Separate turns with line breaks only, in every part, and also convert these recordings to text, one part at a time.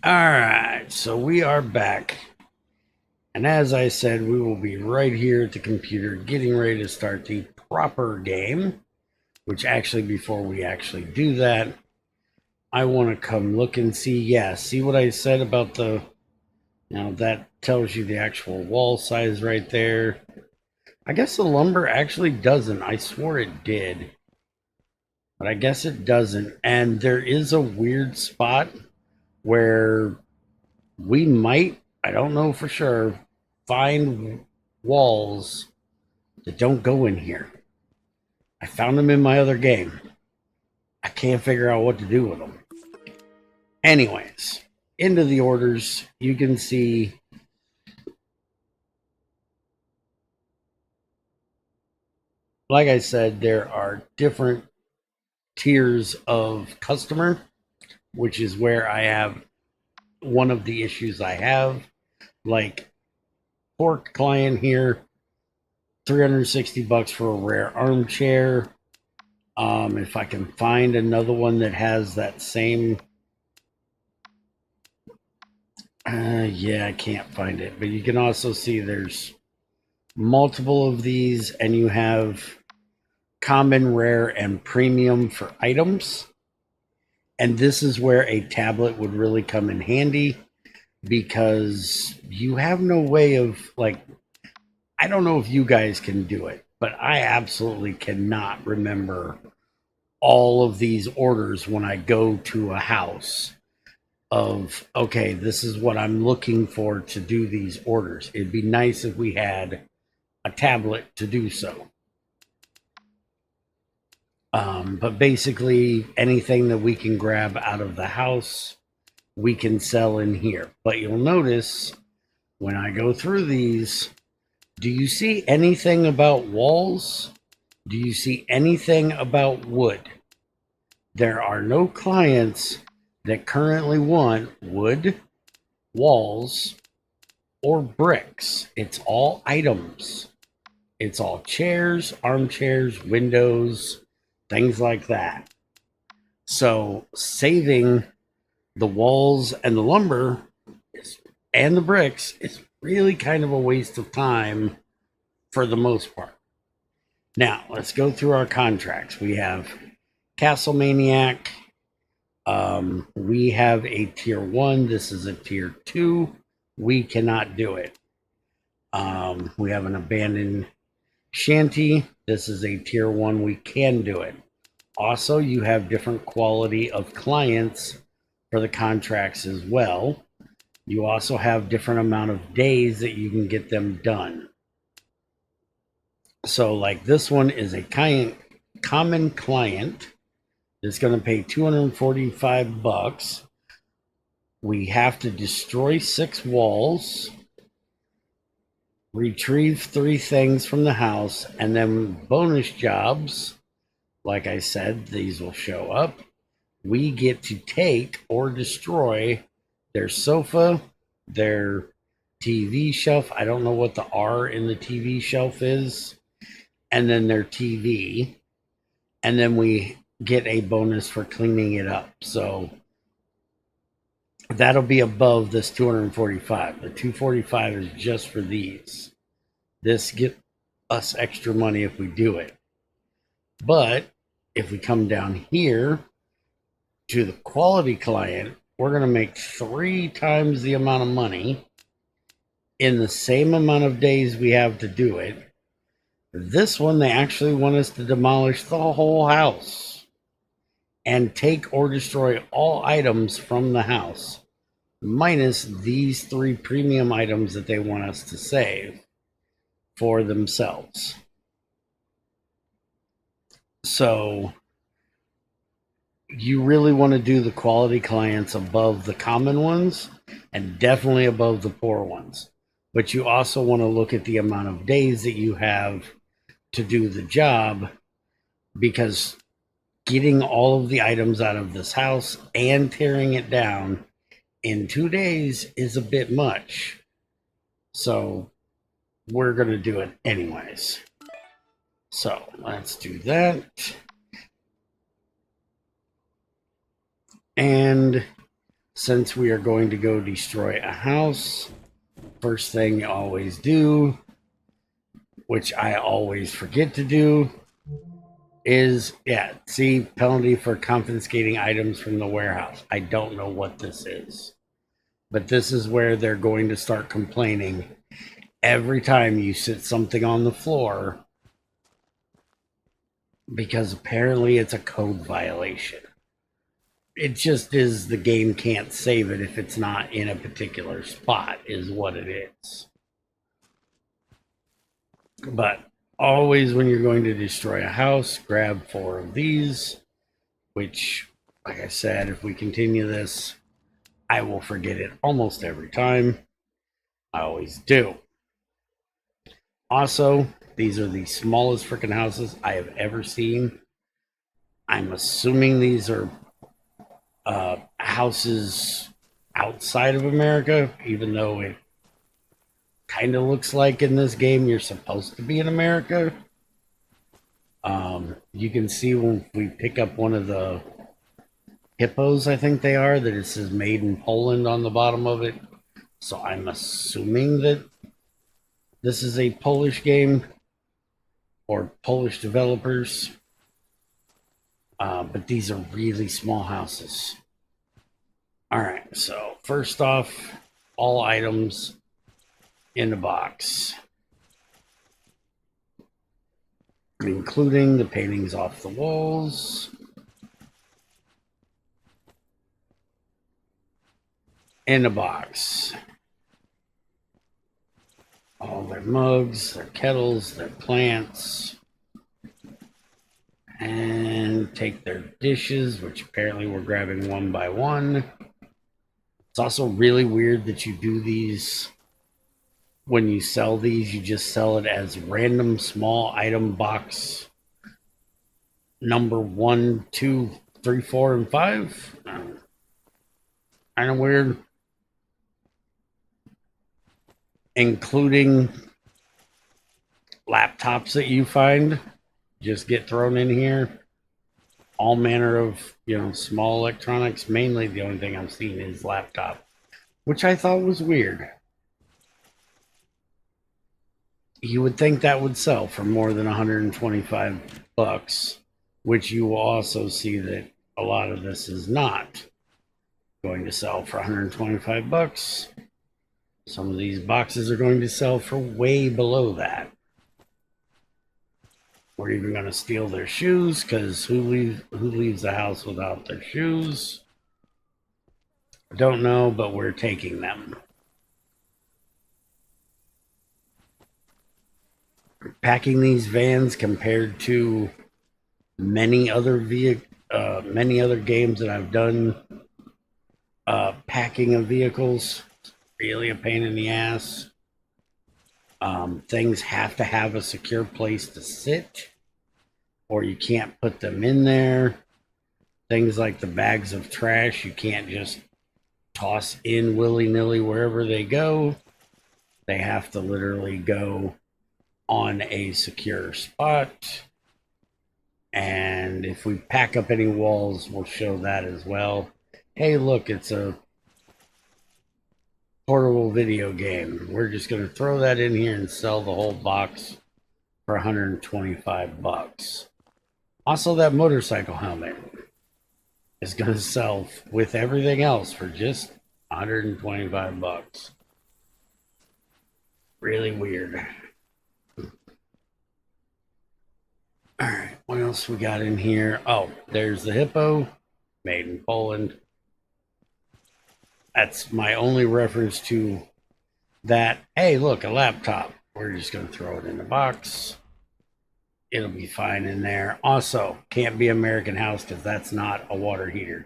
All right, so we are back. And as I said, we will be right here at the computer getting ready to start the proper game, which actually, before we actually do that, I want to come look and see. Yeah, see what I said about the. Now that tells you the actual wall size right there. I guess the lumber actually doesn't. I swore it did, but I guess it doesn't. And there is a weird spot where we might, I don't know for sure, find walls that don't go in here. I found them in my other game. I can't figure out what to do with them. Anyways, into the orders, you can see, like I said, there are different tiers of customer, which is where I have one of the issues I have. Like, pork client here, 360 bucks for a rare armchair. If I can find another one that has that same, yeah, I can't find it. But you can also see there's multiple of these, and you have common, rare, and premium for items. And this is where a tablet would really come in handy because you have no way of, like, I don't know if you guys can do it, but I absolutely cannot remember all of these orders when I go to a house of, okay, this is what I'm looking for to do these orders. It'd be nice if we had a tablet to do so. But basically, anything that we can grab out of the house, we can sell in here. But you'll notice when I go through these, do you see anything about walls? Do you see anything about wood? There are no clients that currently want wood, walls, or bricks. It's all items. It's all chairs, armchairs, windows, things like that. So saving the walls and the lumber and the bricks is really kind of a waste of time for the most part. Now, let's go through our contracts. We have Castle Maniac. We have a tier 1. This is a tier 2. We cannot do it. We have an abandoned shanty. This is a tier 1. We can do it. Also, you have different quality of clients for the contracts as well. You also have different amount of days that you can get them done. So, like, this one is a common client that's going to pay 245 bucks. We have to destroy 6 walls, retrieve 3 things from the house, and then bonus jobs. Like I said, these will show up. We get to take or destroy their sofa, their TV shelf. I don't know what the R in the TV shelf is. And then their TV. And then we get a bonus for cleaning it up. So that'll be above this 245. The 245 is just for these. This get us extra money if we do it. But if we come down here to the quality client, we're going to make 3 times the amount of money in the same amount of days we have to do it. This one, they actually want us to demolish the whole house and take or destroy all items from the house, minus these 3 premium items that they want us to save for themselves. So you really want to do the quality clients above the common ones and definitely above the poor ones. But you also want to look at the amount of days that you have to do the job, because getting all of the items out of this house and tearing it down in 2 days is a bit much. So we're going to do it anyways. So let's do that. And since we are going to go destroy a house, first thing you always do, which I always forget to do, is, yeah, see, penalty for confiscating items from the warehouse. I don't know what this is, but this is where they're going to start complaining every time you sit something on the floor, because apparently it's a code violation. It just is, the game can't save it if it's not in a particular spot, is what it is. But always when you're going to destroy a house, grab 4 of these, which, like I said, if we continue this, I will forget it almost every time. I always do. Also, these are the smallest freaking houses I have ever seen. I'm assuming these are houses outside of America, even though it kind of looks like in this game you're supposed to be in America. You can see when we pick up one of the hippos, I think they are, that it says made in Poland on the bottom of it. So I'm assuming that this is a Polish game or Polish developers. But these are really small houses. All right, so first off, all items in the box, including the paintings off the walls, in the box. All their mugs, their kettles, their plants, and take their dishes, which apparently we're grabbing one by one. It's also really weird that you do these when you sell these, you just sell it as random small item box number 1, 2, 3, 4, and 5. Kind of weird. Including laptops that you find just get thrown in here. All manner of, small electronics. Mainly the only thing I'm seeing is laptop, which I thought was weird. You would think that would sell for more than 125 bucks, which you will also see that a lot of this is not going to sell for 125 bucks. Some of these boxes are going to sell for way below that. We're even going to steal their shoes, because who leaves the house without their shoes? Don't know, but we're taking them. Packing these vans compared to many other games that I've done, packing of vehicles, really a pain in the ass. Things have to have a secure place to sit, or you can't put them in there. Things like the bags of trash, you can't just toss in willy-nilly wherever they go. They have to literally go on a secure spot. And if we pack up any walls, we'll show that as well. Hey, look, it's a portable video game. We're just going to throw that in here and sell the whole box for 125 bucks. Also, that motorcycle helmet is going to sell with everything else for just 125 bucks. Really weird. All right, what else we got in here? Oh, there's the hippo, made in Poland. That's my only reference to that. Hey, look, a laptop. We're just going to throw it in the box. It'll be fine in there. Also, can't be American House because that's not a water heater.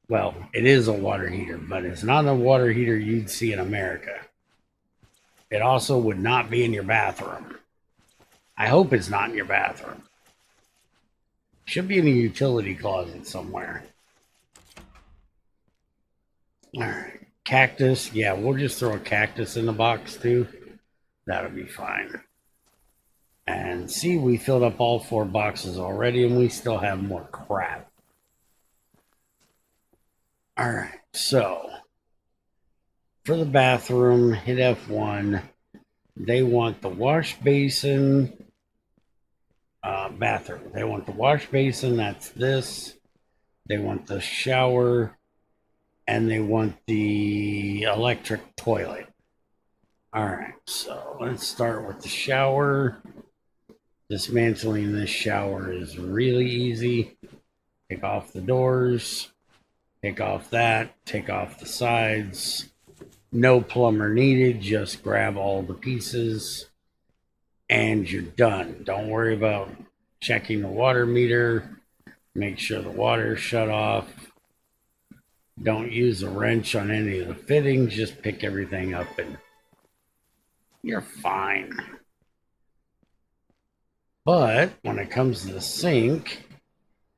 Well, it is a water heater, but it's not a water heater you'd see in America. It also would not be in your bathroom. I hope it's not in your bathroom. Should be in a utility closet somewhere. All right. Cactus. Yeah, we'll just throw a cactus in the box too. That'll be fine. And see, we filled up all 4 boxes already, and we still have more crap. All right, so for the bathroom, hit F1. They want the wash basin, bathroom. They want the wash basin, that's this. They want the shower, and they want the electric toilet. All right, so let's start with the shower. Dismantling this shower is really easy. Take off the doors, take off that, take off the sides. No plumber needed, just grab all the pieces and you're done. Don't worry about checking the water meter. Make sure the water's shut off. Don't use a wrench on any of the fittings, just pick everything up and you're fine. But when it comes to the sink,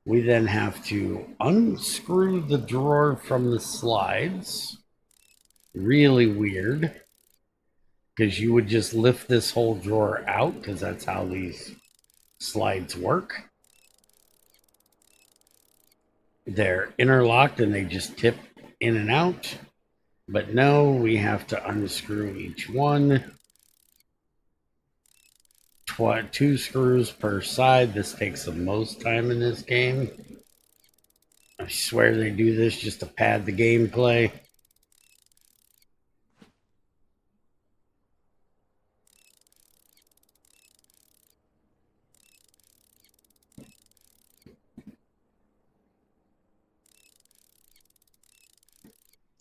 we then have to unscrew the drawer from the slides. Really weird, because you would just lift this whole drawer out, because that's how these slides work. They're interlocked and they just tip in and out. But no, we have to unscrew each one. 2 screws per side. This takes the most time in this game. I swear they do this just to pad the gameplay.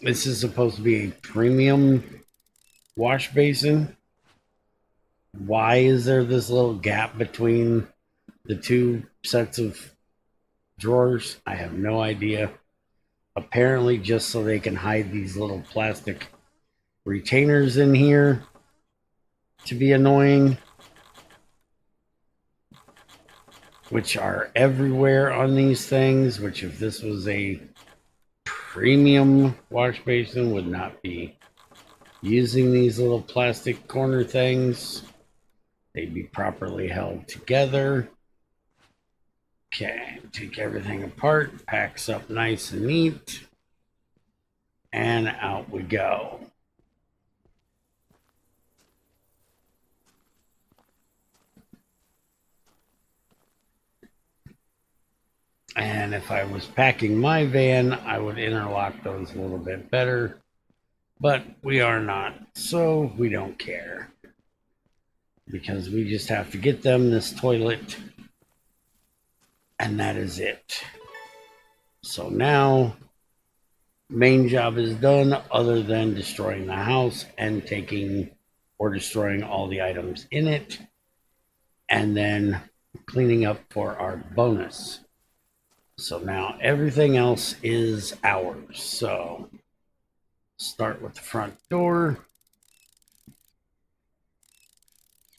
This is supposed to be a premium wash basin. Why is there this little gap between the 2 sets of drawers? I have no idea. Apparently just so they can hide these little plastic retainers in here to be annoying, which are everywhere on these things, which if this was a premium wash basin would not be using these little plastic corner things. They'd be properly held together. Okay, take everything apart, packs up nice and neat, and out we go. And if I was packing my van, I would interlock those a little bit better, but we are not, so we don't care. Because we just have to get them this toilet, and that is it. So now, main job is done other than destroying the house and taking or destroying all the items in it, and then cleaning up for our bonus. So now everything else is ours. So start with the front door.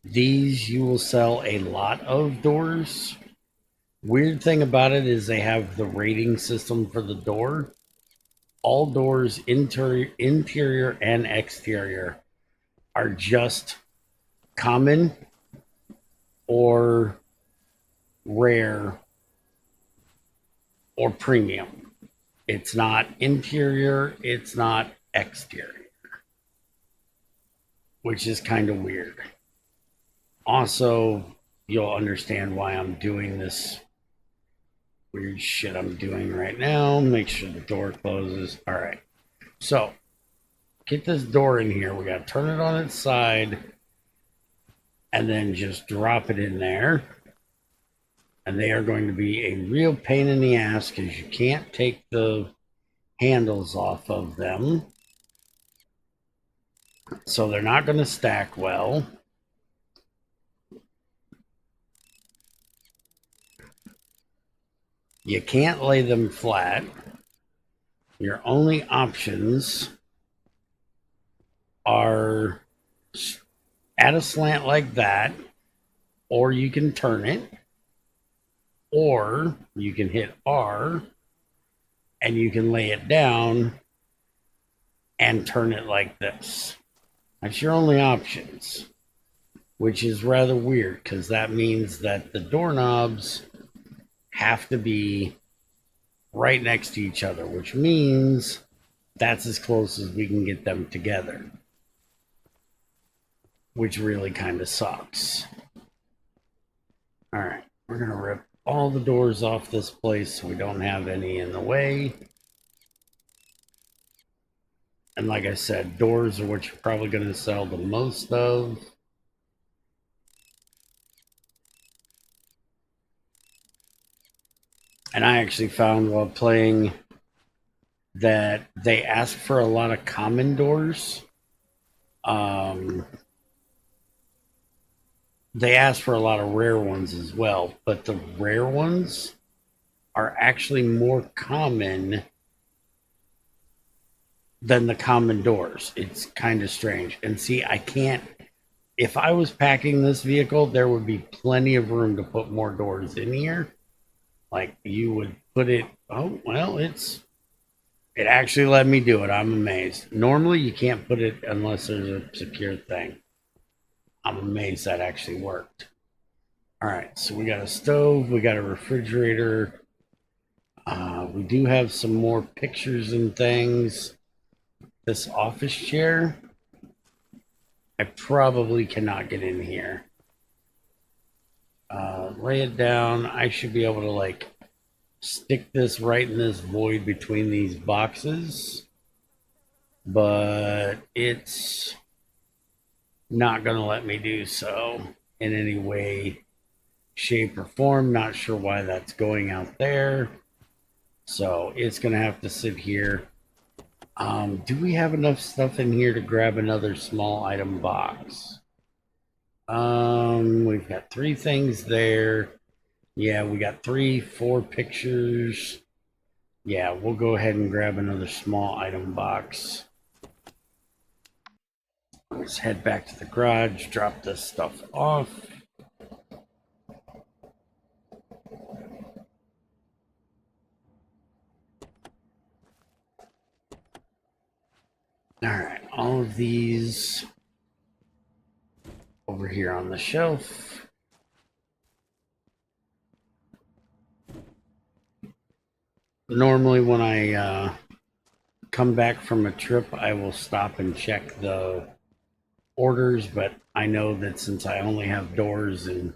These you will sell a lot of doors. Weird thing about it is they have the rating system for the door. All doors, interior and exterior, are just common or rare or premium. It's not interior, it's not exterior, which is kind of weird. Also, you'll understand why I'm doing this weird shit I'm doing right now. Make sure the door closes. All right. So, get this door in here. We got to turn it on its side and then just drop it in there. And they are going to be a real pain in the ass because you can't take the handles off of them. So they're not going to stack well. You can't lay them flat. Your only options are at a slant like that, or you can turn it, or you can hit R and you can lay it down and turn it like this. That's your only options. which is rather weird because that means that the doorknobs have to be right next to each other, which means that's as close as we can get them together, which really kind of sucks. All right, we're going to rip all the doors off this place so we don't have any in the way. And like I said, doors are what you're probably going to sell the most of. And I actually found while playing that they ask for a lot of common doors. They ask for a lot of rare ones as well, but the rare ones are actually more common than the common doors. It's kind of strange. And see, I can't. If I was packing this vehicle, there would be plenty of room to put more doors in here. Like you would put it. Oh well, it actually let me do it. I'm amazed. Normally, you can't put it unless there's a secure thing. I'm amazed that actually worked. All right, so we got a stove, we got a refrigerator. We do have some more pictures and things. This office chair, I probably cannot get in here. Lay it down. I should be able to like stick this right in this void between these boxes, but it's not going to let me do so in any way, shape, or form. Not sure why that's going out there. So it's going to have to sit here. Do we have enough stuff in here to grab another small item box? We've got 3 things there. Yeah, we got 3, 4 pictures. Yeah, we'll go ahead and grab another small item box. Let's head back to the garage, drop this stuff off. All right, all of these over here on the shelf. Normally when I come back from a trip, I will stop and check the orders, but I know that since I only have doors and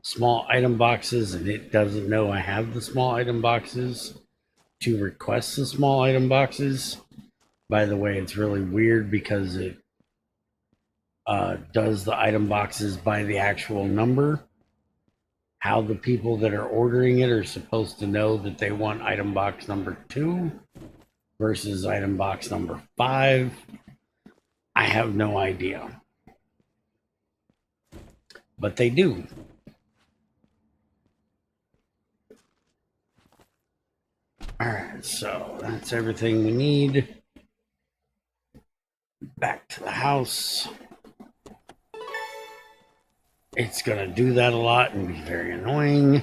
small item boxes and it doesn't know I have the small item boxes to request the small item boxes. By the way, it's really weird because it does the item boxes by the actual number. How the people that are ordering it are supposed to know that they want item box number 2 versus item box number 5, I have no idea. But they do. All right, so that's everything we need. Back to the house. It's going to do that a lot and be very annoying.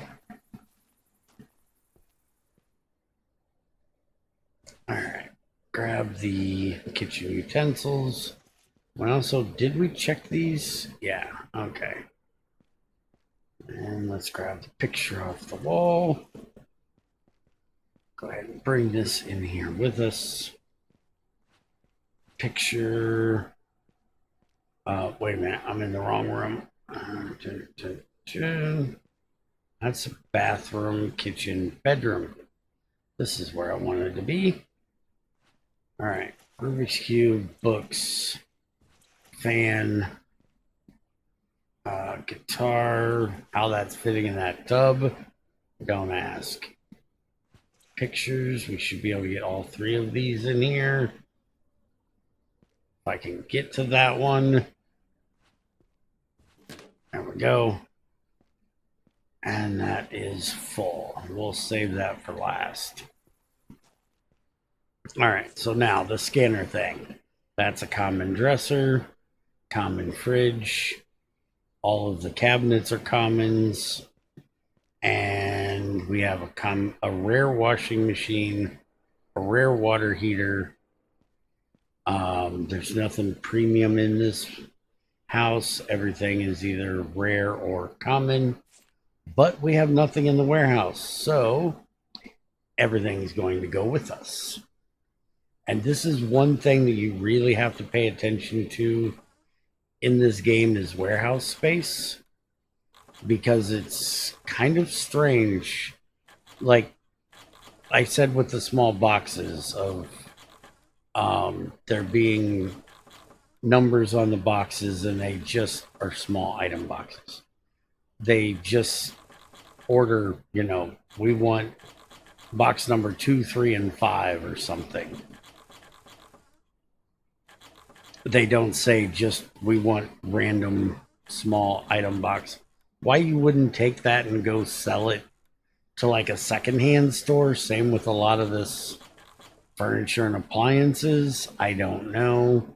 All right, grab the kitchen utensils. And also, did we check these? Yeah, okay. And let's grab the picture off the wall. Go ahead and bring this in here with us. Picture. Wait a minute, I'm in the wrong room. That's a bathroom, kitchen, bedroom. This is where I wanted to be. All right, Rubik's Cube, books, fan, guitar. How that's fitting in that tub, don't ask. Pictures, we should be able to get all 3 of these in here. If I can get to that one. There we go. And that is full. We'll save that for last. All right, so now the scanner thing. That's a common dresser, common fridge. All of the cabinets are commons. And we have a rare washing machine, a rare water heater. There's nothing premium in this house, everything is either rare or common, but we have nothing in the warehouse, so everything's going to go with us. And this is one thing that you really have to pay attention to in this game is warehouse space, because it's kind of strange. Like I said with the small boxes of there being numbers on the boxes, and they just are small item boxes. They just order, we want box number 2, 3, and 5 or something. They don't say just we want random small item box. Why you wouldn't take that and go sell it to like a secondhand store? Same with a lot of this furniture and appliances. I don't know.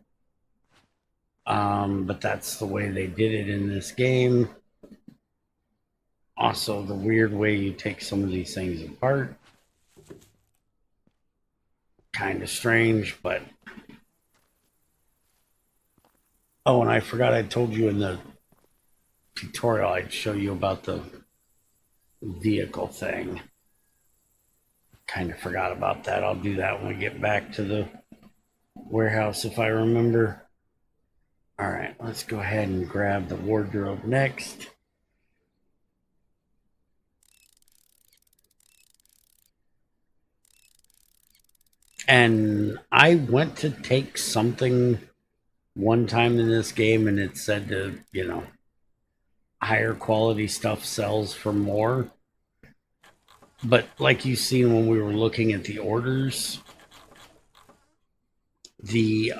But that's the way they did it in this game. Also, the weird way you take some of these things apart. Kind of strange, but... Oh, and I forgot I told you in the tutorial I'd show you about the vehicle thing. Kind of forgot about that. I'll do that when we get back to the warehouse if I remember. All right, let's go ahead and grab the wardrobe next. And I went to take something one time in this game, and it said to, higher quality stuff sells for more. But like you've seen when we were looking at the orders, the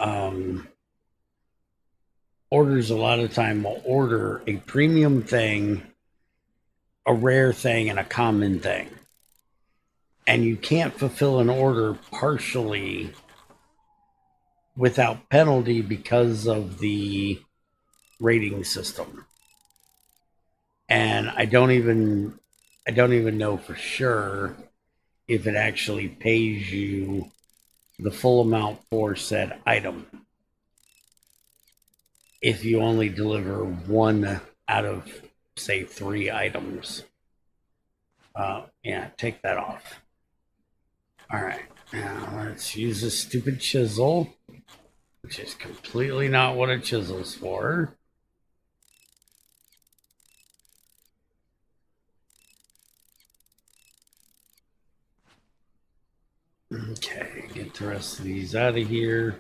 orders a lot of time will order a premium thing, a rare thing, and a common thing. And you can't fulfill an order partially without penalty because of the rating system. And I don't even know for sure if it actually pays you the full amount for said item if you only deliver one out of, say, 3 items. Yeah, take that off. All right, now let's use this stupid chisel, which is completely not what a chisel's for. Okay, get the rest of these out of here.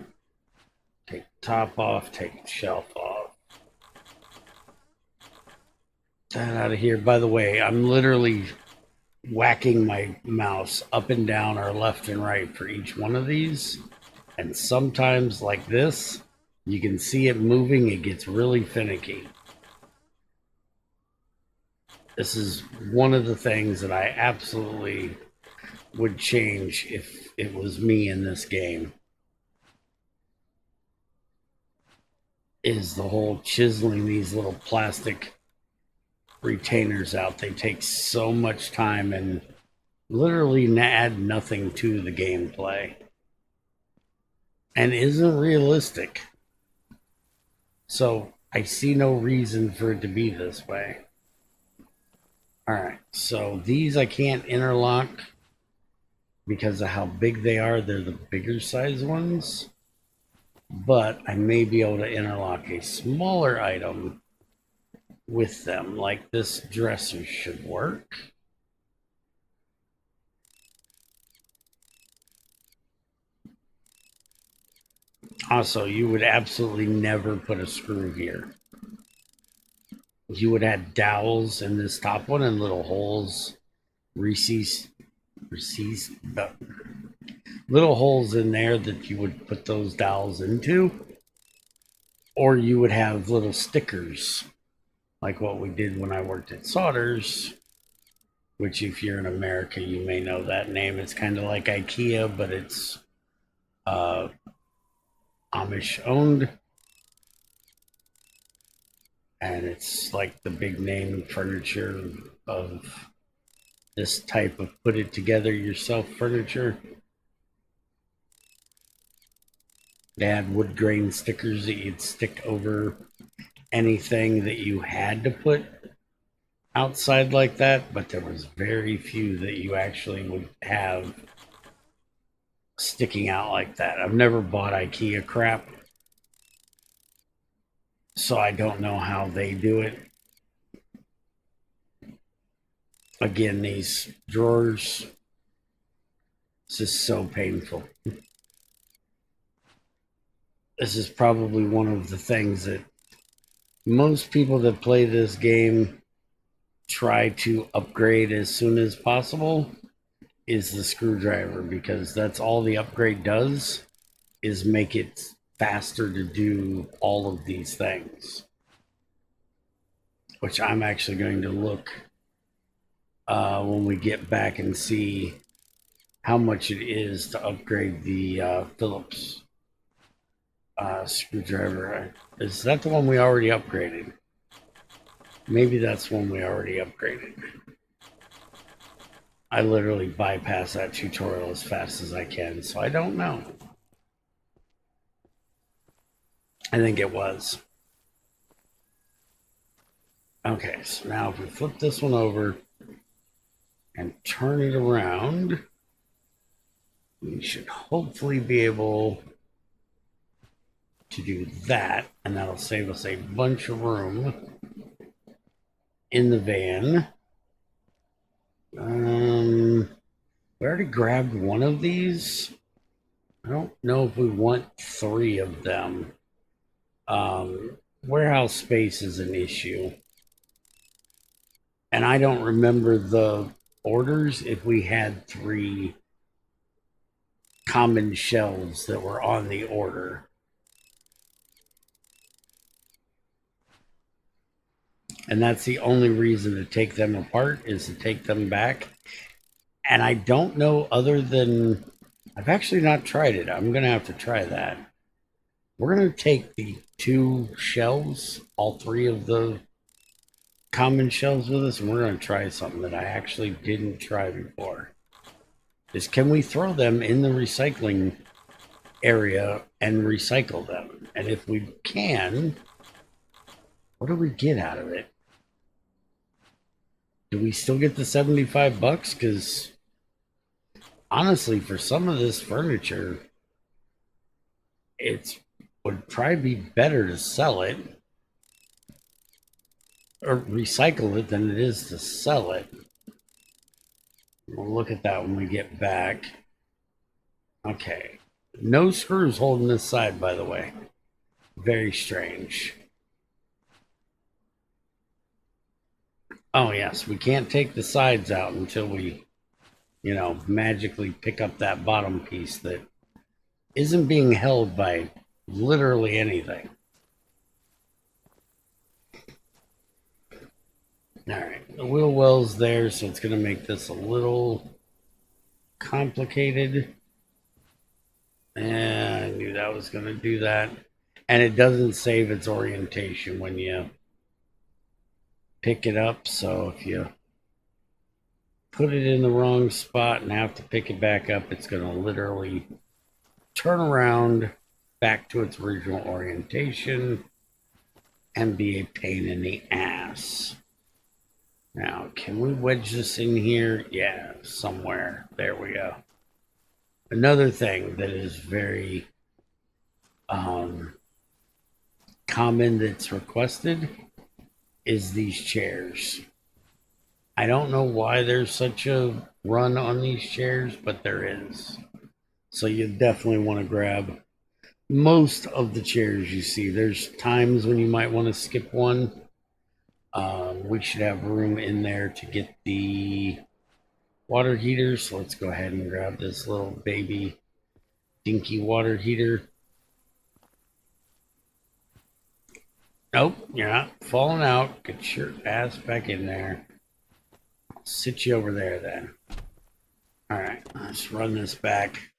Take the top off, take the shelf off. That out of here. By the way, I'm literally whacking my mouse up and down or left and right for each one of these. And sometimes, like this, you can see it moving. It gets really finicky. This is one of the things that I absolutely would change if it was me in this game. Is the whole chiseling these little plastic retainers out. They take so much time and literally add nothing to the gameplay and isn't realistic. So I see no reason for it to be this way. All right, so these I can't interlock because of how big they are. They're the bigger size ones, but I may be able to interlock a smaller item with them, like this dresser should work. Also, you would absolutely never put a screw here. You would add dowels in this top one and little holes, little holes in there that you would put those dowels into. Or you would have little stickers, like what we did when I worked at Sodders, which if you're in America, you may know that name. It's kind of like IKEA, but it's Amish owned. And it's like the big name furniture of this type of put it together yourself furniture. They had wood grain stickers that you'd stick over anything that you had to put outside like that, but there was very few that you actually would have sticking out like that. I've never bought IKEA crap, so I don't know how they do it. Again, these drawers, this is so painful. This is probably one of the things that most people that play this game try to upgrade as soon as possible is the screwdriver, because that's all the upgrade does is make it faster to do all of these things, which I'm actually going to look when we get back and see how much it is to upgrade the Phillips screwdriver. Is that the one we already upgraded? Maybe that's one we already upgraded. I literally bypass that tutorial as fast as I can, so I don't know. I think it was. Okay, so now if we flip this one over and turn it around, we should hopefully be able to do that, and that'll save us a bunch of room in the van. We already grabbed one of these. I don't know if we want 3 of them. Warehouse space is an issue. And I don't remember the orders if we had 3 common shelves that were on the order. And that's the only reason to take them apart, is to take them back. And I don't know, other than, I've actually not tried it. I'm going to have to try that. We're going to take the 2 shelves, all 3 of the common shelves with us, and we're going to try something that I actually didn't try before. Is, can we throw them in the recycling area and recycle them? And if we can, what do we get out of it? Do we still get the $75? Because honestly, for some of this furniture, it would probably be better to sell it or recycle it than it is to sell it. We'll look at that when we get back. Okay. No screws holding this side, by the way. Very strange. Oh, yes. We can't take the sides out until we, magically pick up that bottom piece that isn't being held by literally anything. All right. The wheel well's there, so it's going to make this a little complicated. And I knew that was going to do that. And it doesn't save its orientation when you pick it up. So if you put it in the wrong spot and have to pick it back up, it's going to literally turn around back to its original orientation and be a pain in the ass. Now, can we wedge this in here? Yeah, somewhere. There we go. Another thing that is very common that's requested is these chairs. I don't know why there's such a run on these chairs, but there is. So you definitely want to grab most of the chairs you see. There's times when you might want to skip one. We should have room in there to get the water heater. So let's go ahead and grab this little baby dinky water heater. Nope, you're not falling out. Get your ass back in there. I'll sit you over there then. All right, let's run this back.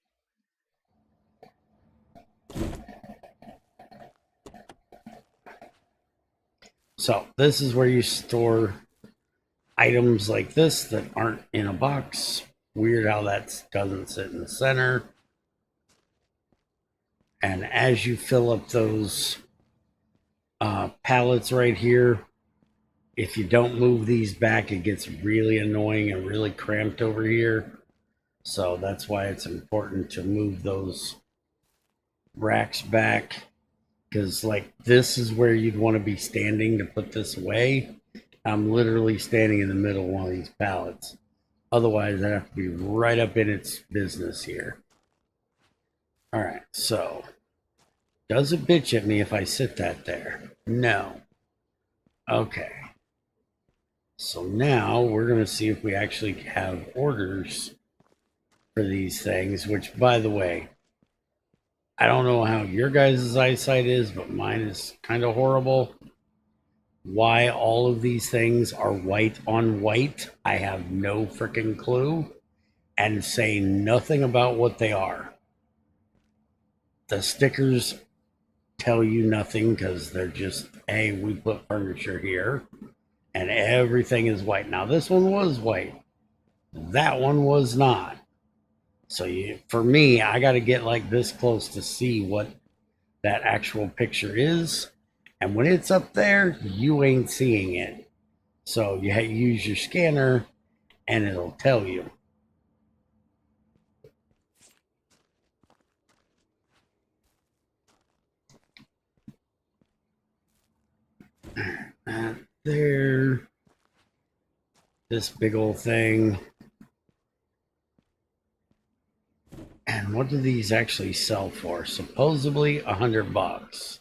So this is where you store items like this that aren't in a box. Weird how that doesn't sit in the center. And as you fill up those Pallets right here. If you don't move these back, it gets really annoying and really cramped over here. So that's why it's important to move those racks back. Because, like, this is where you'd want to be standing to put this away. I'm literally standing in the middle of one of these pallets. Otherwise, I'd have to be right up in its business here. All right, so does it bitch at me if I sit that there? No. Okay. So now we're going to see if we actually have orders for these things, which, by the way, I don't know how your guys' eyesight is, but mine is kind of horrible. Why all of these things are white on white, I have no freaking clue, and say nothing about what they are. The stickers tell you nothing because they're just, hey, we put furniture here and everything is white. Now, this one was white, that one was not. So, for me, I got to get like this close to see what that actual picture is. And when it's up there, you ain't seeing it. So, you use your scanner and it'll tell you. There, this big old thing. And what do these actually sell for? Supposedly $100.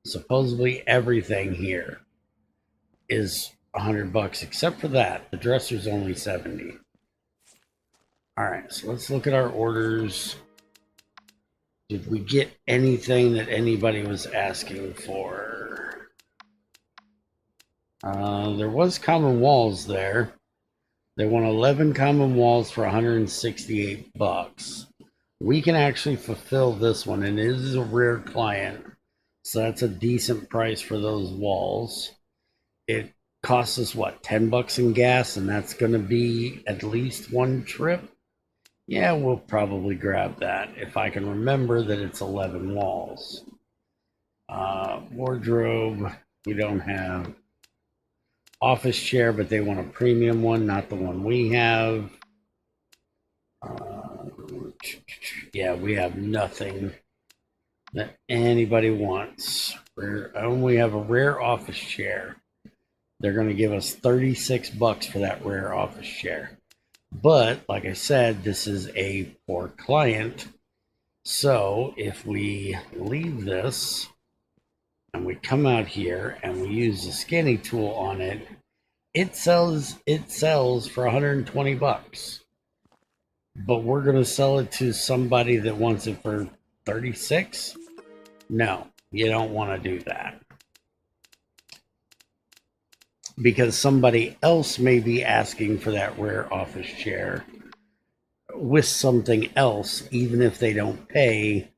Supposedly everything here is $100, except for that. The dresser's only 70. All right, so let's look at our orders. Did we get anything that anybody was asking for? There was common walls there. They want 11 common walls for $168. We can actually fulfill this one, and it is a rare client, so that's a decent price for those walls. It costs us what, $10 in gas, and that's going to be at least one trip. Yeah, we'll probably grab that if I can remember that it's 11 walls. Wardrobe, we don't have. Office chair, but they want a premium one, not the one we have. Yeah, we have nothing that anybody wants. We have a rare office chair. They're going to give us $36 for that rare office chair. But like I said, this is a poor client. So if we leave this and we come out here and we use the scanning tool on it, it sells for $120. But we're going to sell it to somebody that wants it for 36. No, you don't want to do that. Because somebody else may be asking for that rare office chair with something else, even if they don't pay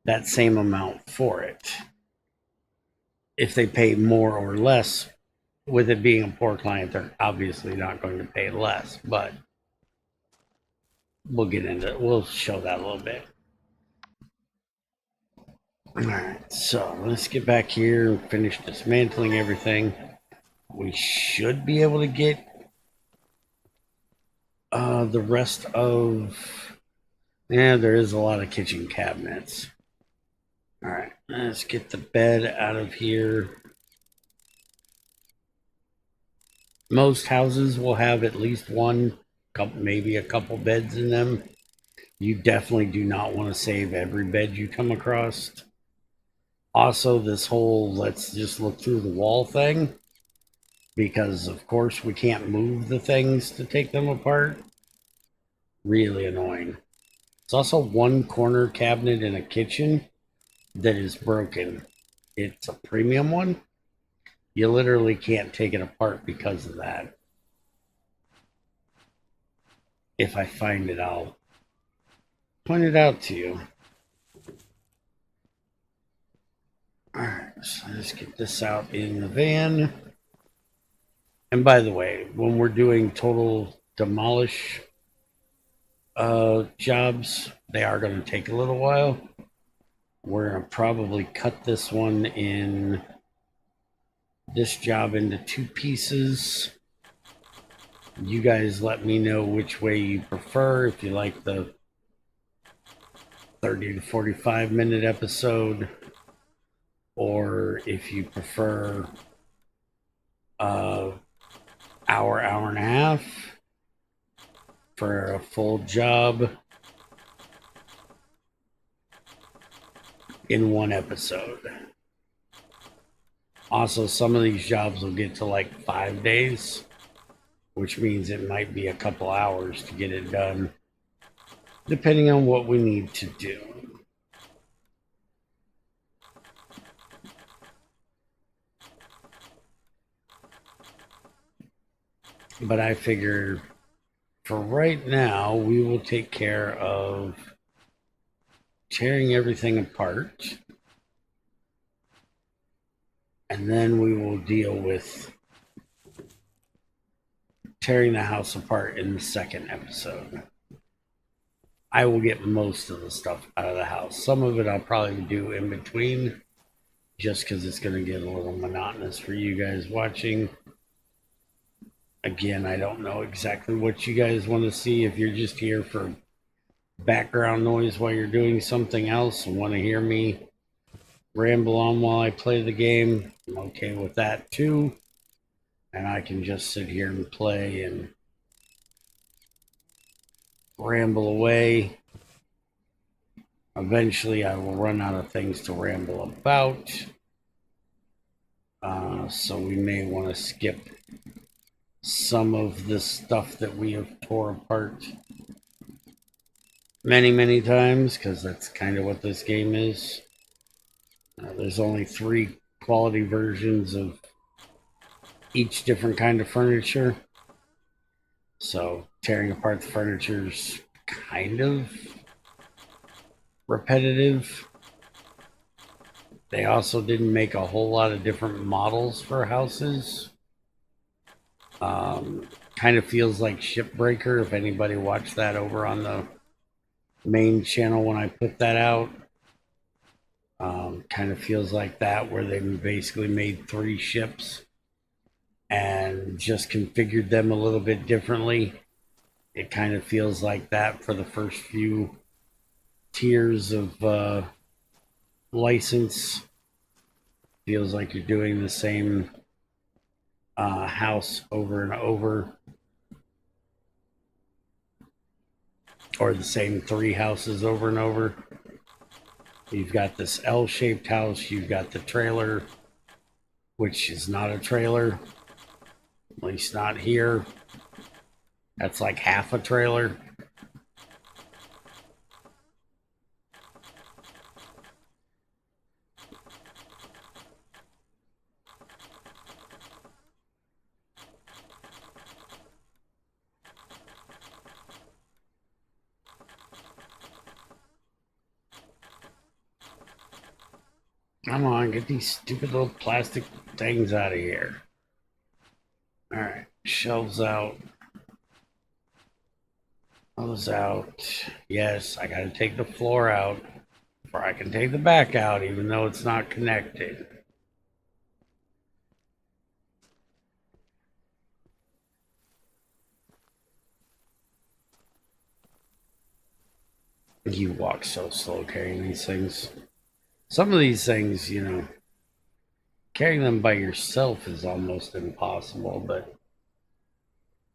that same amount for it. If they pay more or less, with it being a poor client, they're obviously not going to pay less, but we'll get into it. We'll show that a little bit. All right, so let's get back here and finish dismantling everything. We should be able to get the rest of. Yeah, there is a lot of kitchen cabinets. All right, let's get the bed out of here. Most houses will have at least one, couple, maybe a couple beds in them. You definitely do not want to save every bed you come across. Also, this whole let's just look through the wall thing, because of course we can't move the things to take them apart. Really annoying. It's also one corner cabinet in a kitchen that is broken. It's a premium one. You literally can't take it apart because of that. If I find it, I'll point it out to you. Alright, so let's get this out in the van. And by the way, when we're doing total demolish jobs, they are going to take a little while. We're going to probably cut this one in this job into 2 pieces. You guys let me know which way you prefer. If you like the 30 to 45-minute episode, or if you prefer hour and a half for a full job in one episode. Also, some of these jobs will get to like 5 days, which means it might be a couple hours to get it done, depending on what we need to do. But I figure for right now, we will take care of tearing everything apart. And then we will deal with tearing the house apart in the second episode. I will get most of the stuff out of the house. Some of it I'll probably do in between, just because it's going to get a little monotonous for you guys watching. Again, I don't know exactly what you guys want to see. If you're just here for background noise while you're doing something else and want to hear me ramble on while I play the game, I'm okay with that too. And I can just sit here and play and ramble away. Eventually, I will run out of things to ramble about. So we may want to skip some of the stuff that we have tore apart many times, because that's kind of what this game is. There's only 3 quality versions of each different kind of furniture. So tearing apart the furniture is kind of repetitive. They also didn't make a whole lot of different models for houses. Kind of feels like Shipbreaker, if anybody watched that over on the main channel when I put that out. Kind of feels like that, where they basically made 3 ships and just configured them a little bit differently. It kind of feels like that for the first few tiers of license. Feels like you're doing the same house over and over, or the same 3 houses over and over. You've got this L-shaped house, you've got the trailer, which is not a trailer, at least not here. That's like half a trailer. Come on, get these stupid little plastic things out of here. Alright, shelves out. Those out. Yes, I gotta take the floor out before I can take the back out, even though it's not connected. You walk so slow carrying these things. Some of these things, carrying them by yourself is almost impossible, but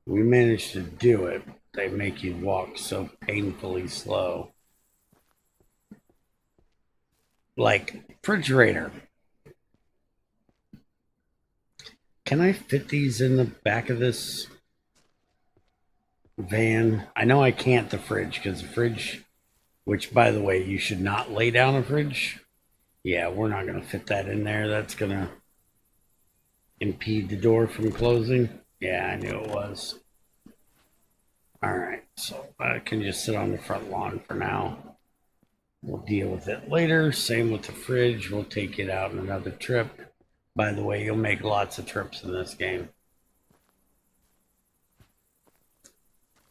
we managed to do it. They make you walk so painfully slow. Like, refrigerator. Can I fit these in the back of this van? I know I can't the fridge, because the fridge, which, by the way, you should not lay down a fridge. Yeah, we're not going to fit that in there. That's going to impede the door from closing. Yeah, I knew it was. Alright, so I can just sit on the front lawn for now. We'll deal with it later. Same with the fridge. We'll take it out on another trip. By the way, you'll make lots of trips in this game.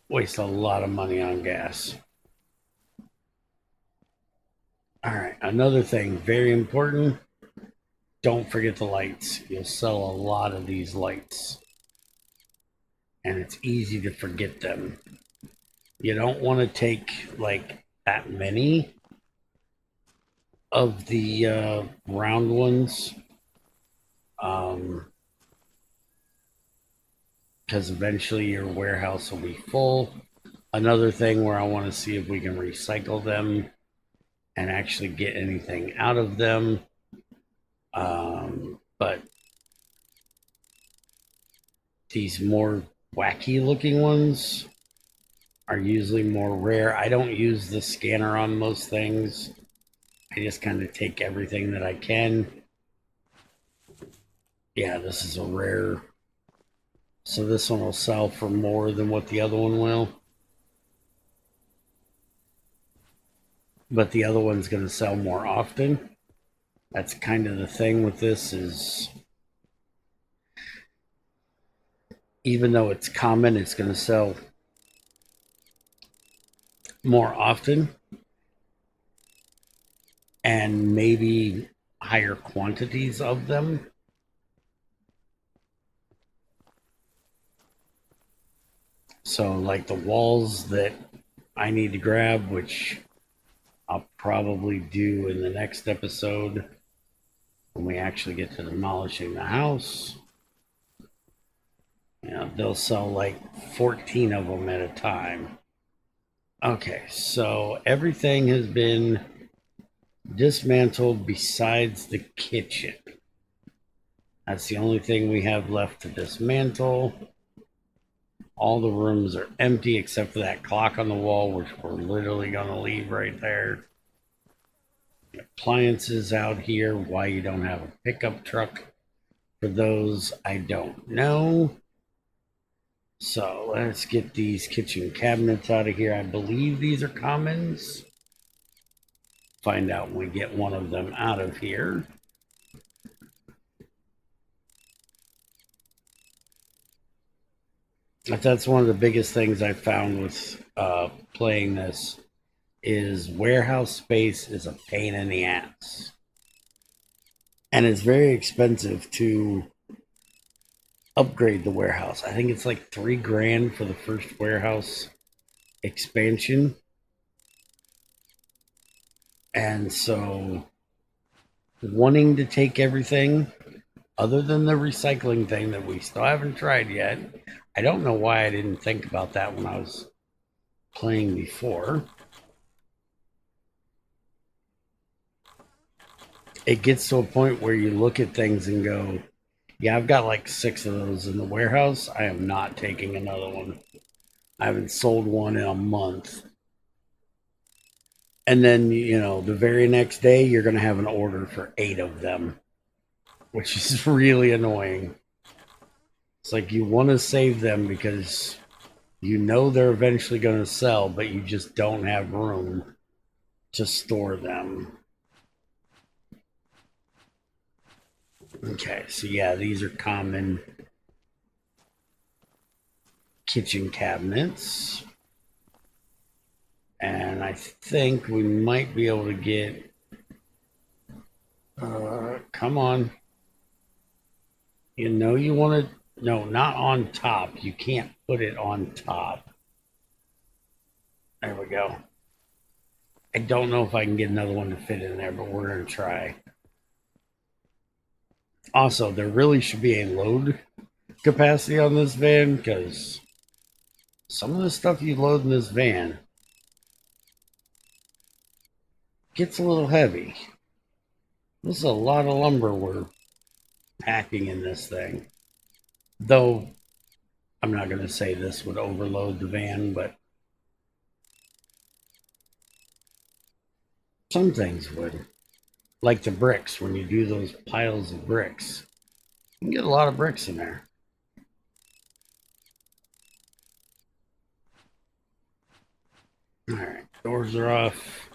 Waste a lot of money on gas. Alright, another thing, very important. don't forget the lights. You'll sell a lot of these lights, and it's easy to forget them. You don't want to take like that many of the round ones, because eventually your warehouse will be full. Another thing where I want to see if we can recycle them and actually get anything out of them. But these more wacky looking ones are usually more rare. I don't use the scanner on most things. I just kind of take everything that I can. Yeah, this is a rare. So this one will sell for more than what the other one will. But the other one's going to sell more often. That's kind of the thing with this is even though it's common, it's going to sell more often and maybe higher quantities of them. So, like the walls that I need to grab, which I'll probably do in the next episode when we actually get to demolishing the house. You know, they'll sell like 14 of them at a time. Okay, so everything has been dismantled besides the kitchen. That's the only thing we have left to dismantle. All the rooms are empty except for that clock on the wall, which we're literally going to leave right there. The appliances out here. Why you don't have a pickup truck for those, I don't know. So let's get these kitchen cabinets out of here. I believe these are commons. Find out when we get one of them out of here. But that's one of the biggest things I found with playing this is warehouse space is a pain in the ass. And it's very expensive to upgrade the warehouse. I think it's like $3,000 for the first warehouse expansion. And so wanting to take everything other than the recycling thing that we still haven't tried yet. I don't know why I didn't think about that when I was playing before. It gets to a point where you look at things and go, yeah, I've got like 6 of those in the warehouse. I am not taking another one. I haven't sold one in a month. And then, you know, the very next day, you're going to have an order for 8 of them, which is really annoying. It's like you want to save them because you know they're eventually going to sell, but you just don't have room to store them. Okay, so yeah, these are common kitchen cabinets. And I think we might be able to get. Come on. You know, you want to. No, not on top. You can't put it on top. There we go. I don't know if I can get another one to fit in there, but we're going to try. Also, there really should be a load capacity on this van because some of the stuff you load in this van gets a little heavy. This is a lot of lumber we're packing in this thing. Though I'm not going to say this would overload the van, but some things would. Like the bricks, when you do those piles of bricks, you can get a lot of bricks in there. All right, doors are off.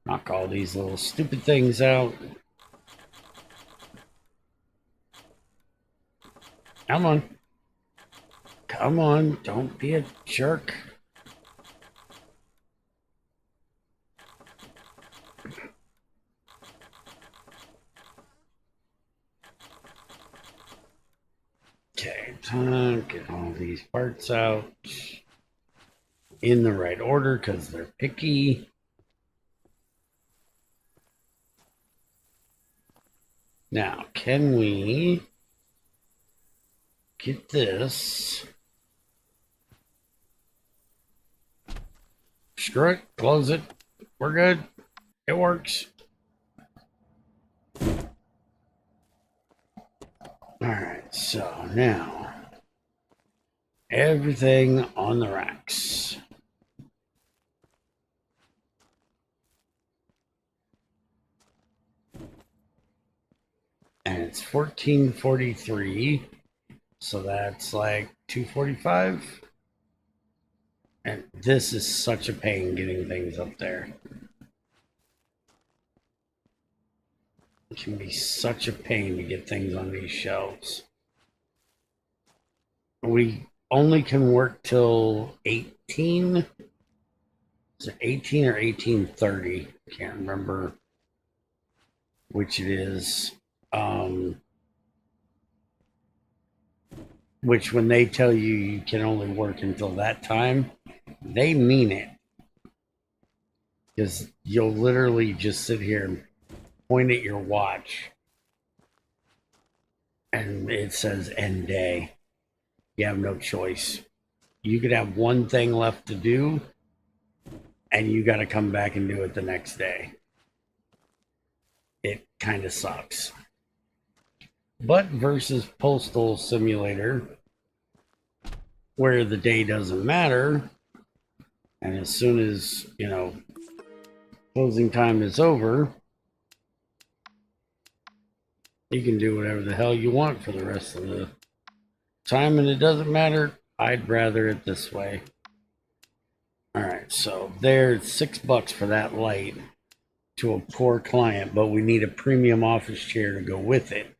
Knock all these little stupid things out. Come on. Come on, don't be a jerk. Get all these parts out in the right order because they're picky. Now, can we get this? Screw it. Close it. We're good. It works. Alright, so now everything on the racks. And it's 1443. So that's like 245. And this is such a pain getting things up there. It can be such a pain to get things on these shelves. We only can work till 18. Is it 18 or 1830? Can't remember which it is. Which when they tell you you can only work until that time, they mean it. Because you'll literally just sit here and point at your watch and it says end day. You have no choice. You could have one thing left to do and you got to come back and do it the next day. It kind of sucks. But versus Postal Simulator, where the day doesn't matter, and as soon as, closing time is over, you can do whatever the hell you want for the rest of the time, and it doesn't matter. I'd rather it this way. Alright, so there's $6 for that light to a poor client, but we need a premium office chair to go with it.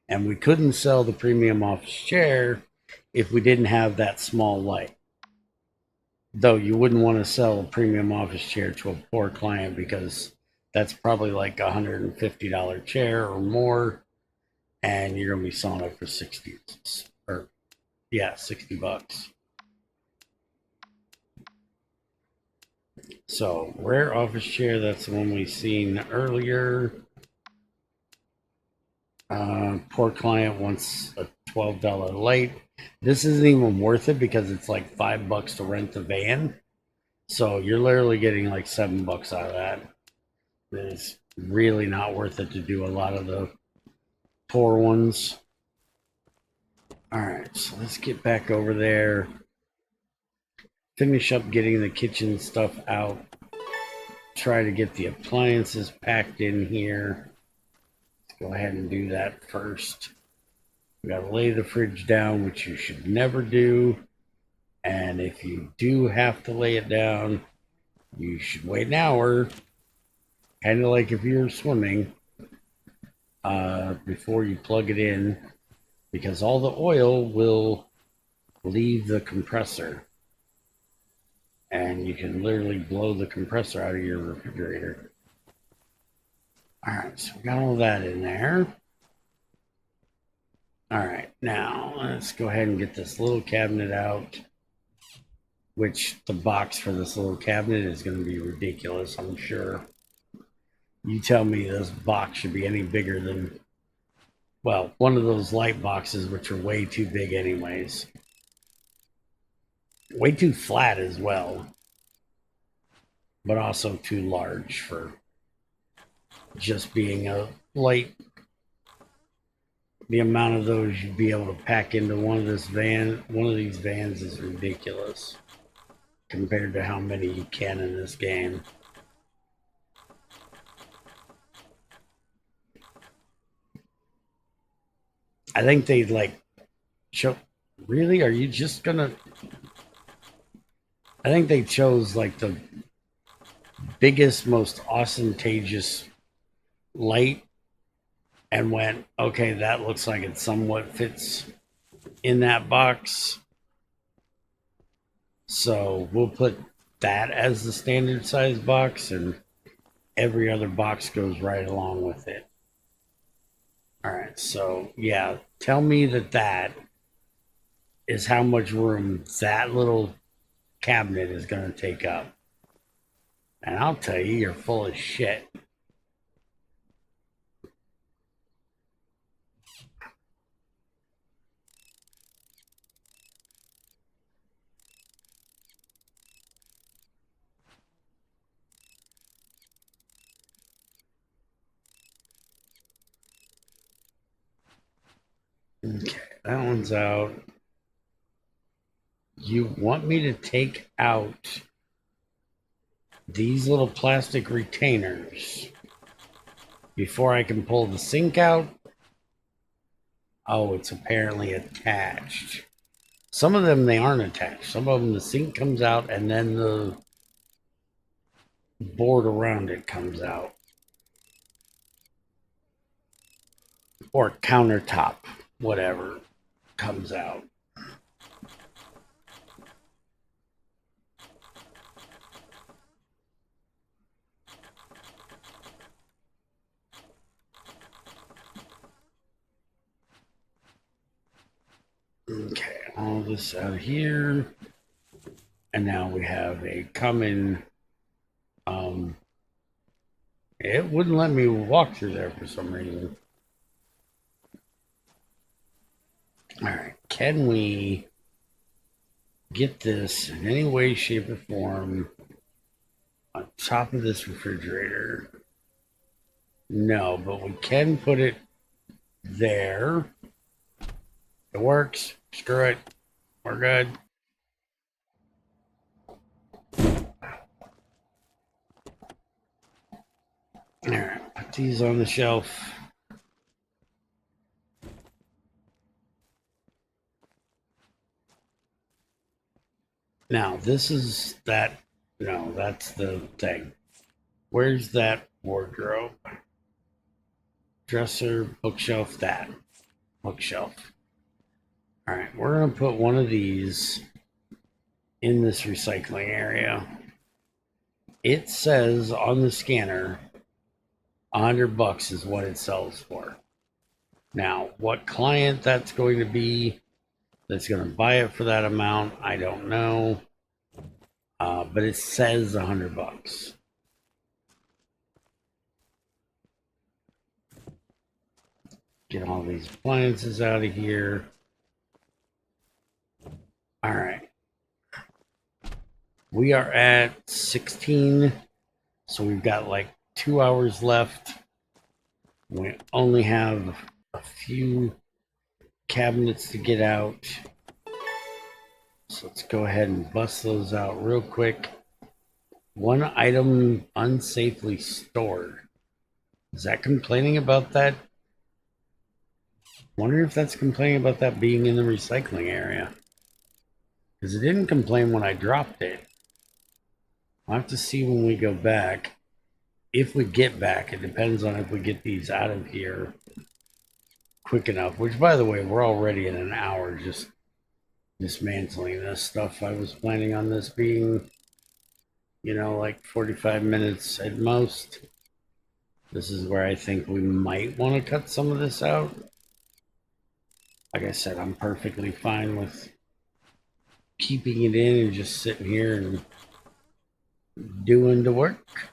And we couldn't sell the premium office chair if we didn't have that small light. Though you wouldn't want to sell a premium office chair to a poor client because that's probably like $150 chair or more, and you're gonna be selling it for 60 or $60. So rare office chair, that's the one we seen earlier. Poor client wants a $12 light. This isn't even worth it because it's like $5 to rent the van. So you're literally getting like $7 out of that. It's really not worth it to do a lot of the poor ones. Alright, so let's get back over there. Finish up getting the kitchen stuff out. Try to get the appliances packed in here. Let's go ahead and do that first. We gotta lay the fridge down, which you should never do. And if you do have to lay it down, you should wait an hour. Kind of like if you're swimming, before you plug it in, because all the oil will leave the compressor. And you can literally blow the compressor out of your refrigerator. Alright, so we got all that in there. Alright, now let's go ahead and get this little cabinet out. Which the box for this little cabinet is going to be ridiculous, I'm sure. You tell me this box should be any bigger than, well, one of those light boxes, which are way too big anyways. Way too flat as well. But also too large for just being a light. The amount of those you'd be able to pack into one of these vans is ridiculous compared to how many you can in this game. I think they'd like show. Really? Are you just gonna? I think they chose like the biggest, most ostentatious light and went, okay, that looks like it somewhat fits in that box. So we'll put that as the standard size box, and every other box goes right along with it. All right, so yeah, tell me that is how much room that little cabinet is going to take up. And I'll tell you, you're full of shit. Okay, that one's out. You want me to take out these little plastic retainers before I can pull the sink out? Oh, it's apparently attached. Some of them, they aren't attached. Some of them, the sink comes out and then the board around it comes out. Or countertop, whatever, comes out. Okay, all this out here. And now we have a common, it wouldn't let me walk through there for some reason. All right, can we get this in any way, shape, or form on top of this refrigerator? No, but we can put it there. It works. Screw it. We're good. All right, put these on the shelf. Now, this is that. No, that's the thing. Where's that wardrobe? Dresser, bookshelf, that. Bookshelf. All right, we're going to put one of these in this recycling area. It says on the scanner, $100 is what it sells for. Now, what client that's going to be that's going to buy it for that amount, I don't know. But it says $100. Get all these appliances out of here. All right. We are at 16, so we've got like 2 hours left. We only have a few cabinets to get out. So let's go ahead and bust those out real quick. One item unsafely stored. Is that complaining about that? Wonder if that's complaining about that being in the recycling area. Because it didn't complain when I dropped it. I'll have to see when we go back. If we get back, it depends on if we get these out of here quick enough. Which, by the way, we're already in an hour just dismantling this stuff. I was planning on this being, like 45 minutes at most. This is where I think we might want to cut some of this out. Like I said, I'm perfectly fine with keeping it in and just sitting here and doing the work.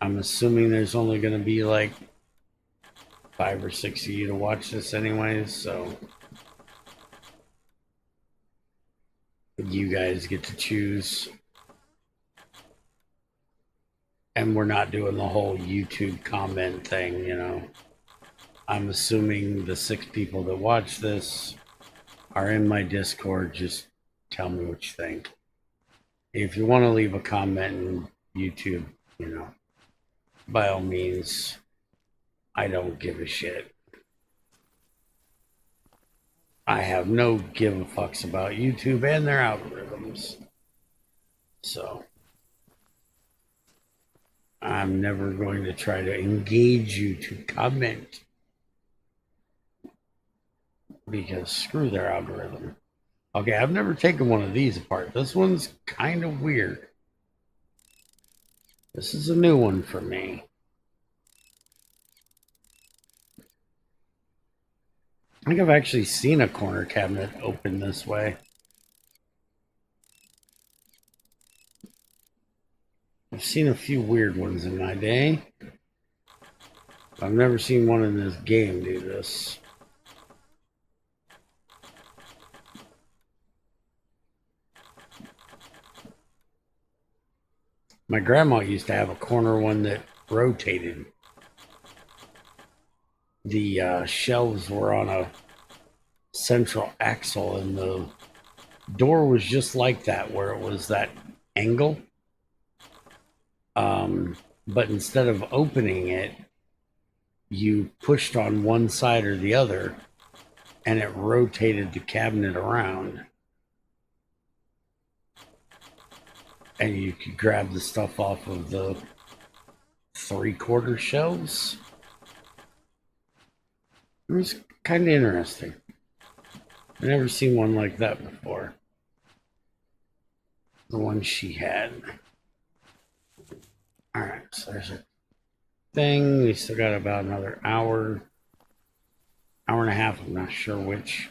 I'm assuming there's only going to be like 5 or 6 of you to watch this anyways, so you guys get to choose. And we're not doing the whole YouTube comment thing. I'm assuming the 6 people that watch this are in my Discord. Just tell me what you think. If you want to leave a comment in YouTube, by all means, I don't give a shit. I have no give a fucks about YouTube and their algorithms. So I'm never going to try to engage you to comment because screw their algorithm. Okay, I've never taken one of these apart. This one's kind of weird. This is a new one for me. I think I've actually seen a corner cabinet open this way. I've seen a few weird ones in my day. I've never seen one in this game do this. My grandma used to have a corner one that rotated. The shelves were on a central axle, and the door was just like that, where it was that angle. But instead of opening it, you pushed on one side or the other, and it rotated the cabinet around. And you could grab the stuff off of the 3/4 shelves. It was kind of interesting. I've never seen one like that before. The one she had. All right, so there's a thing. We still got about another hour, hour and a half. I'm not sure which.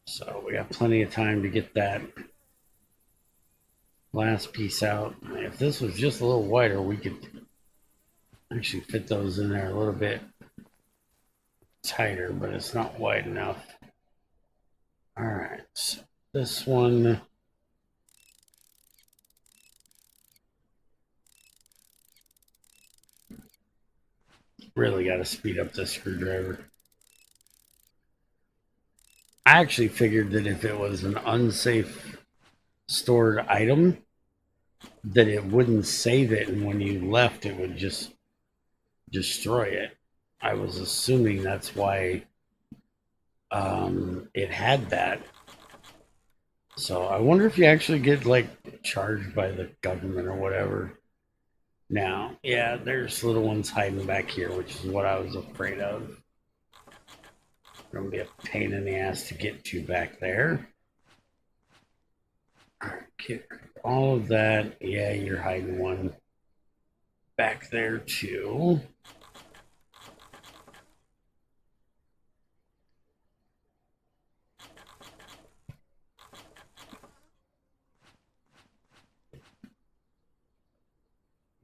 So we got plenty of time to get that last piece out. If this was just a little wider, we could actually fit those in there a little bit tighter, but it's not wide enough. All right, so this one. Really got to speed up this screwdriver. I actually figured that if it was an unsafe stored item, that it wouldn't save it, and when you left, it would just destroy it. I was assuming that's why it had that. So I wonder if you actually get like charged by the government or whatever. Now, yeah, there's little ones hiding back here, which is what I was afraid of. Gonna be a pain in the ass to get to back there. All right, get all of that. Yeah, you're hiding one back there too.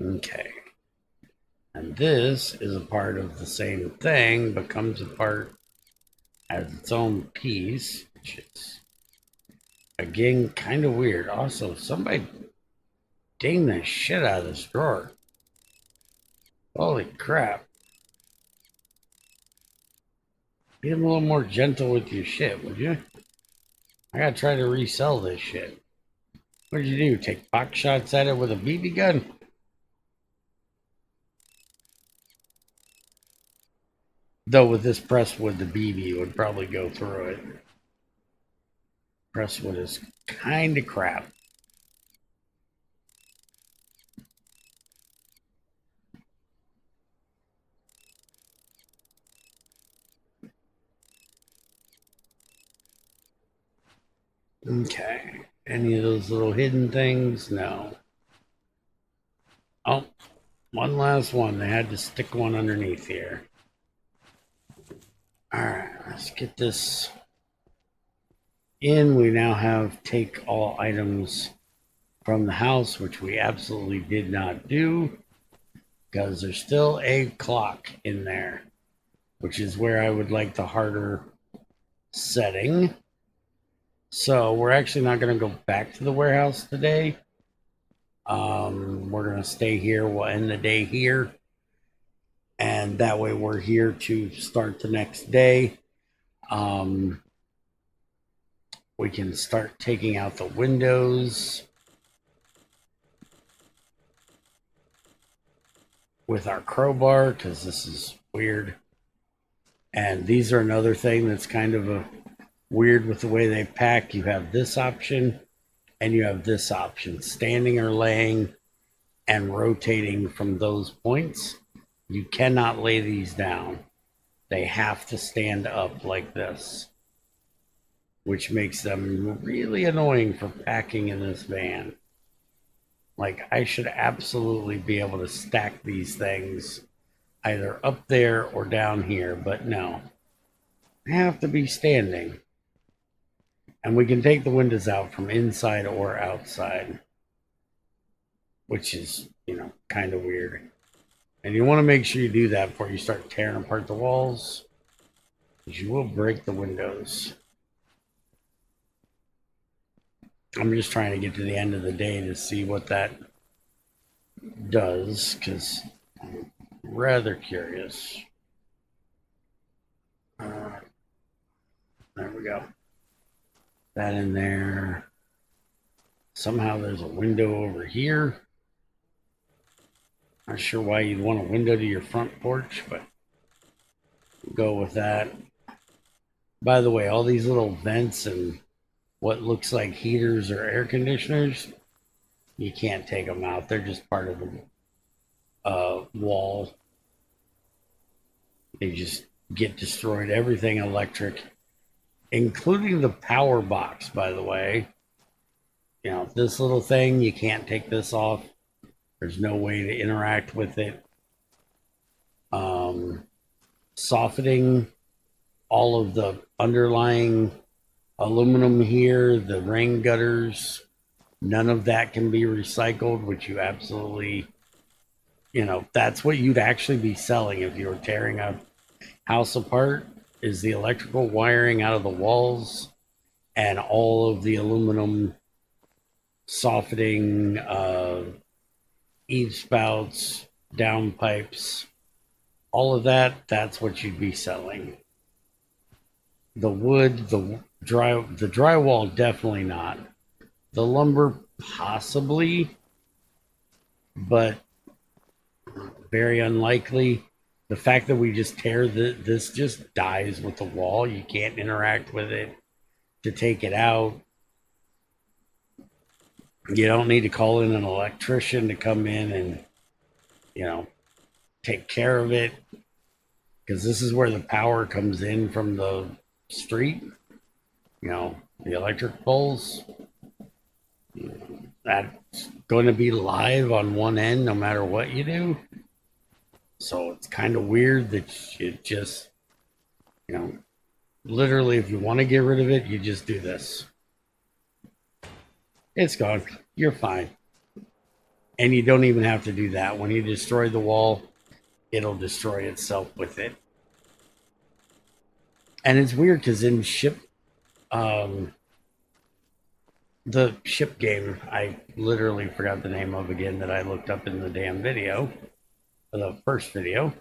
Okay. And this is a part of the same thing, becomes a part as its own piece, which is, again, kind of weird. Also, somebody dinged the shit out of this drawer. Holy crap. Be a little more gentle with your shit, would you? I gotta try to resell this shit. What did you do? Take box shots at it with a BB gun? Though with this presswood, the BB would probably go through it. Presswood is kind of crap. Okay. Any of those little hidden things? No. Oh, one last one. They had to stick one underneath here. All right, let's get this in. We now have take all items from the house, which we absolutely did not do because there's still a clock in there, which is where I would like the harder setting. So we're actually not going to go back to the warehouse today. We're going to stay here. We'll end the day here. And that way we're here to start the next day. We can start taking out the windows with our crowbar because this is weird. And these are another thing that's kind of a weird with the way they pack. You have this option and you have this option, standing or laying and rotating from those points. You cannot lay these down. They have to stand up like this, which makes them really annoying for packing in this van. Like, I should absolutely be able to stack these things either up there or down here, but no. have to be standing. And we can take the windows out from inside or outside, which is, kind of weird. And you want to make sure you do that before you start tearing apart the walls, because you will break the windows. I'm just trying to get to the end of the day to see what that does, because I'm rather curious. There we go. That in there. Somehow there's a window over here. Not sure why you'd want a window to your front porch, but we'll go with that. By the way, all these little vents and what looks like heaters or air conditioners, you can't take them out. They're just part of the wall. They just get destroyed. Everything electric, including the power box, by the way. This little thing, you can't take this off. There's no way to interact with it. Softening all of the underlying aluminum here, the rain gutters, none of that can be recycled, which you absolutely, that's what you'd actually be selling if you were tearing a house apart, is the electrical wiring out of the walls and all of the aluminum softening, eave spouts, downpipes, all of that. That's what you'd be selling. The wood, the drywall, definitely not. The lumber, possibly, but very unlikely. The fact that we just tear this just dies with the wall. You can't interact with it to take it out. You don't need to call in an electrician to come in and, take care of it, because this is where the power comes in from the street. The electric poles. That's going to be live on one end no matter what you do. So it's kind of weird that you just, literally, if you want to get rid of it, you just do this. It's gone. You're fine. And you don't even have to do that. When you destroy the wall, it'll destroy itself with it. And it's weird because in the ship game, I literally forgot the name of again that I looked up in the damn video, the first video.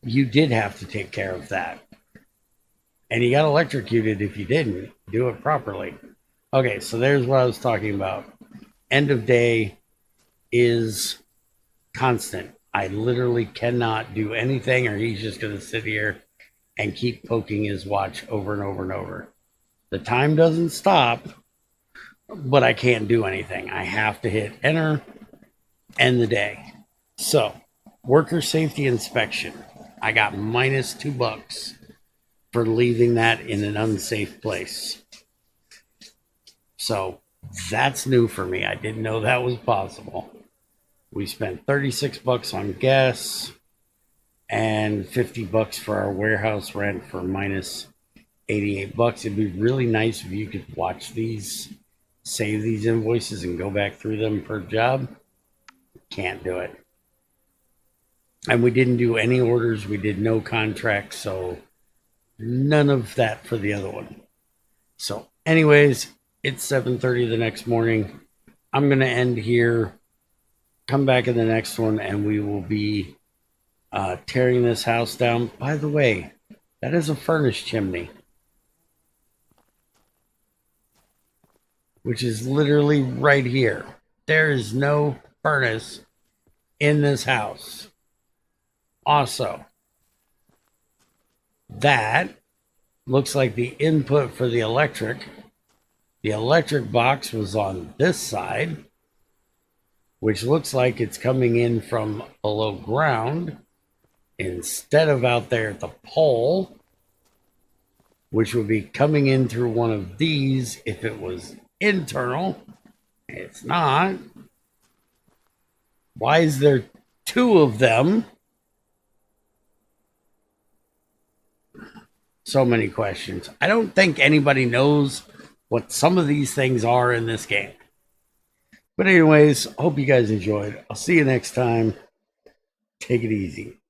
You did have to take care of that. And you got electrocuted if you didn't do it properly. Okay, so there's what I was talking about. End of day is constant. I literally cannot do anything, or he's just going to sit here and keep poking his watch over and over and over. The time doesn't stop, but I can't do anything. I have to hit enter, end the day. So, worker safety inspection. I got minus $2 for leaving that in an unsafe place. So, that's new for me. I didn't know that was possible. We spent $36 on gas and $50 for our warehouse rent for minus $88. It'd be really nice if you could watch these, save these invoices, and go back through them per job. Can't do it. And we didn't do any orders. We did no contracts, so none of that for the other one. So anyways, it's 7:30 the next morning. I'm going to end here, come back in the next one, and we will be tearing this house down. By the way, that is a furnace chimney, which is literally right here. There is no furnace in this house. Also, that looks like the input for the electric. The electric box was on this side, which looks like it's coming in from below ground instead of out there at the pole, which would be coming in through one of these if it was internal. It's not. Why is there two of them? So many questions. I don't think anybody knows what some of these things are in this game. But anyways, hope you guys enjoyed. I'll see you next time. Take it easy.